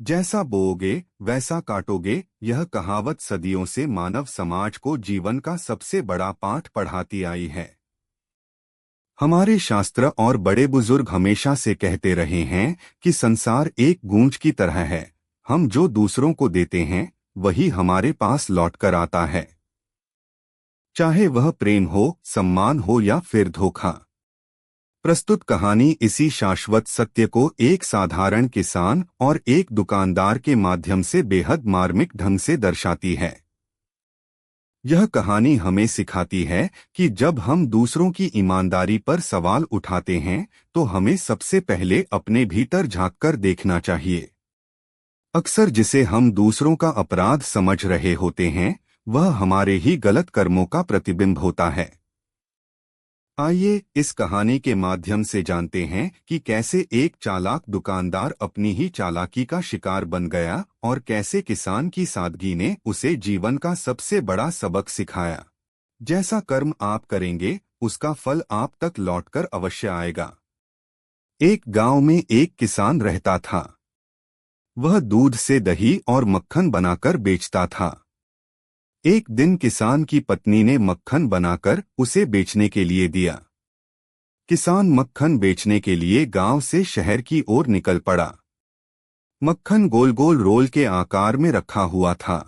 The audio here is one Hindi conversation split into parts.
जैसा बोओगे वैसा काटोगे, यह कहावत सदियों से मानव समाज को जीवन का सबसे बड़ा पाठ पढ़ाती आई है। हमारे शास्त्र और बड़े बुजुर्ग हमेशा से कहते रहे हैं कि संसार एक गूंज की तरह है। हम जो दूसरों को देते हैं वही हमारे पास लौटकर आता है, चाहे वह प्रेम हो, सम्मान हो या फिर धोखा। प्रस्तुत कहानी इसी शाश्वत सत्य को एक साधारण किसान और एक दुकानदार के माध्यम से बेहद मार्मिक ढंग से दर्शाती है। यह कहानी हमें सिखाती है कि जब हम दूसरों की ईमानदारी पर सवाल उठाते हैं तो हमें सबसे पहले अपने भीतर झांककर देखना चाहिए। अक्सर जिसे हम दूसरों का अपराध समझ रहे होते हैं वह हमारे ही गलत कर्मों का प्रतिबिंब होता है। आइए इस कहानी के माध्यम से जानते हैं कि कैसे एक चालाक दुकानदार अपनी ही चालाकी का शिकार बन गया और कैसे किसान की सादगी ने उसे जीवन का सबसे बड़ा सबक सिखाया। जैसा कर्म आप करेंगे उसका फल आप तक लौटकर अवश्य आएगा। एक गांव में एक किसान रहता था। वह दूध से दही और मक्खन बनाकर बेचता था। एक दिन किसान की पत्नी ने मक्खन बनाकर उसे बेचने के लिए दिया। किसान मक्खन बेचने के लिए गांव से शहर की ओर निकल पड़ा। मक्खन गोल गोल रोल के आकार में रखा हुआ था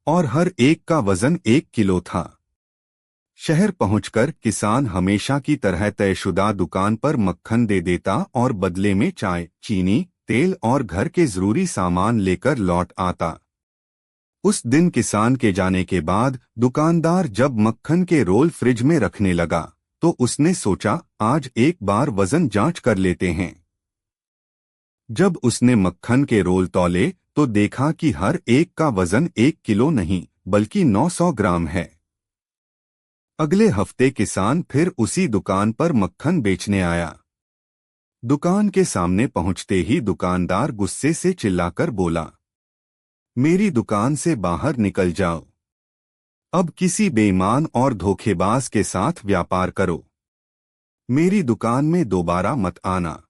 और हर एक का वजन 1 किलो था। शहर पहुंचकर किसान हमेशा की तरह तयशुदा दुकान पर मक्खन दे देता और बदले में चाय, चीनी, तेल और घर के जरूरी सामान लेकर लौट आता। उस दिन किसान के जाने के बाद दुकानदार जब मक्खन के रोल फ्रिज में रखने लगा तो उसने सोचा आज एक बार वजन जांच कर लेते हैं। जब उसने मक्खन के रोल तौले तो देखा कि हर एक का वजन 1 किलो नहीं बल्कि 900 ग्राम है। अगले हफ्ते किसान फिर उसी दुकान पर मक्खन बेचने आया। दुकान के सामने पहुंचते ही दुकानदार गुस्से से चिल्लाकर बोला, मेरी दुकान से बाहर निकल जाओ। अब किसी बेईमान और धोखेबाज के साथ व्यापार करो। मेरी दुकान में दोबारा मत आना।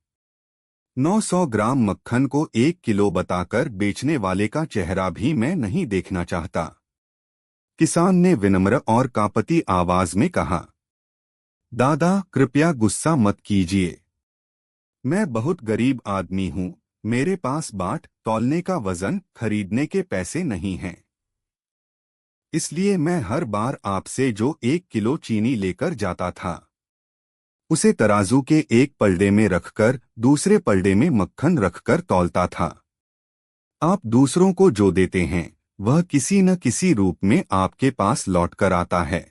900 ग्राम मक्खन को 1 किलो बताकर बेचने वाले का चेहरा भी मैं नहीं देखना चाहता। किसान ने विनम्र और कांपती आवाज में कहा, दादा कृपया गुस्सा मत कीजिए। मैं बहुत गरीब आदमी हूँ, मेरे पास बाट तौलने का वजन खरीदने के पैसे नहीं हैं। इसलिए मैं हर बार आपसे जो 1 किलो चीनी लेकर जाता था उसे तराजू के एक पलड़े में रखकर दूसरे पलड़े में मक्खन रखकर तौलता था। आप दूसरों को जो देते हैं वह किसी न किसी रूप में आपके पास लौटकर आता है।